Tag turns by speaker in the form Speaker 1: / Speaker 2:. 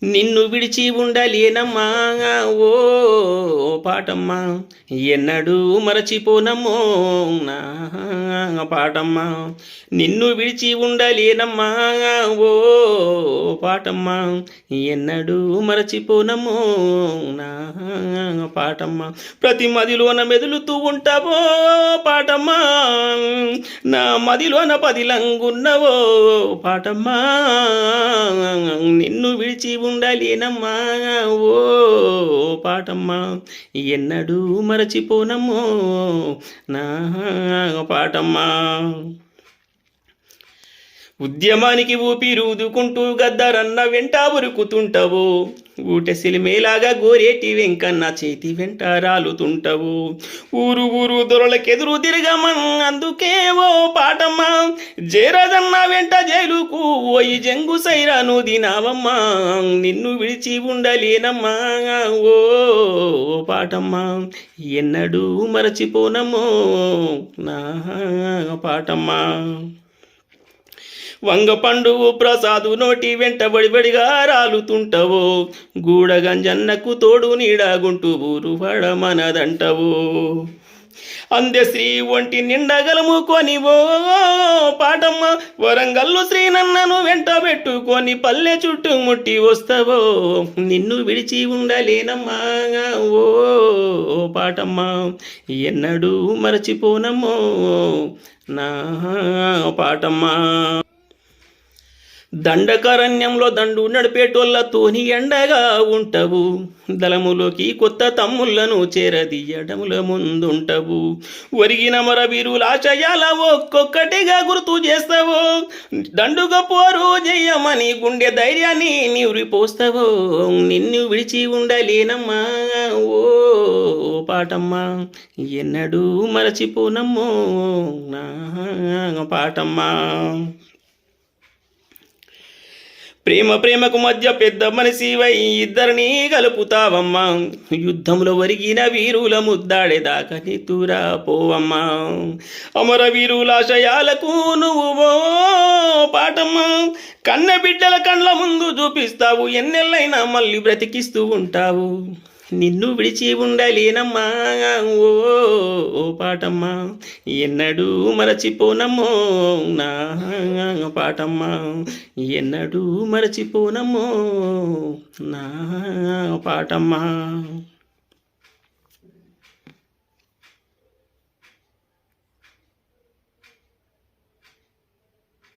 Speaker 1: నిన్ను విడిచి ఉండలేనమ్మా ఓ పాటమ్మా ఎన్నడూ మరచిపోనమ్మో నా పాటమ్మా నిన్ను విడిచి ఉండలేనమ్మా ఓ పాటమ్మా ఎన్నడూ మరచిపోనమ్మో నా పాటమ్మా ప్రతి మదిలోన మెదులుతూ ఉంటావో పాటమ్మా నా మదిలోన పదిలంగున్నవో పాటమ్మా నిన్ను విడిచి ఉండలేనమ్మా ఓ పాటమ్మా ఎన్నడూ మరచిపోనమ్మో నా పాటమ్మా ఉద్యమానికి ఊపిరూదుకుంటూ గద్దరన్న వెంట ఉరుకుతుంటవు ఊటెసిలిమేలాగా గోరేటి వెంకన్న చేతి వెంట రాలుతుంటవు ఊరు ఊరు దొరలకెదురు తిరగమన్ అందుకే ఓ పాటమ్మా జేరదన్న వెంట జైలుకు ఓయి జంగు సైరాను దినావమ్మా నిన్ను విడిచి ఉండలేనమ్మా ఓ పాటమ్మా ఎన్నడూ మరచిపోనమ్మో నా పాటమ్మా వంగ పండువు ప్రసాదు నోటి వెంట బడిబడిగా రాలుతుంటవో గూడగంజన్నకు తోడు నీడాగుంటూ ఊరు పడమనదంటవో అందె శ్రీ ఒంటి నిండగలము కొనివో పాటమ్మ వరంగల్లు శ్రీనన్నను వెంట పెట్టుకొని పల్లె చుట్టూ ముట్టి వస్తావో నిన్ను విడిచి ఉండలేనమ్మా ఓ పాటమ్మ ఎన్నడూ మరచిపోనమ్మో నా పాటమ్మా దండకారణ్యంలో దండు నడిపేటోళ్ళతోని ఎండగా ఉంటవు దళములోకి కొత్త తమ్ముళ్లను చేరదీయడముల ముందుంటవు ఒరిగిన మర వీరుల ఆశయాల ఒక్కొక్కటిగా గుర్తు చేస్తావు దండుగా పోరు చెయ్యమని గుండె ధైర్యాన్ని నీరిపోస్తావు నిన్ను విడిచి ఉండలేనమ్మా ఓ పాటమ్మా ఎన్నడూ మరచిపోనమ్మో నా పాటమ్మా ప్రేమ ప్రేమకు మధ్య పెద్ద మనిషివై ఇద్దరిని కలుపుతావమ్మా యుద్ధంలో ఒరిగిన వీరుల ముద్దాడేదాకా నితురా పోవమ్మా అమర వీరుల ఆశయాలకు నువ్వు పాటమ్మా కన్న బిడ్డల కండ్ల ముందు చూపిస్తావు ఎన్నెళ్ళైనా మళ్ళీ బ్రతికిస్తూ ఉంటావు నిన్ను విడిచి ఉండలేనమ్మా ఓ పాటమ్మా ఎన్నడూ మరచిపోనమ్మో నా పాటమ్మా ఎన్నడూ మరచిపోనమ్మో నా పాటమ్మా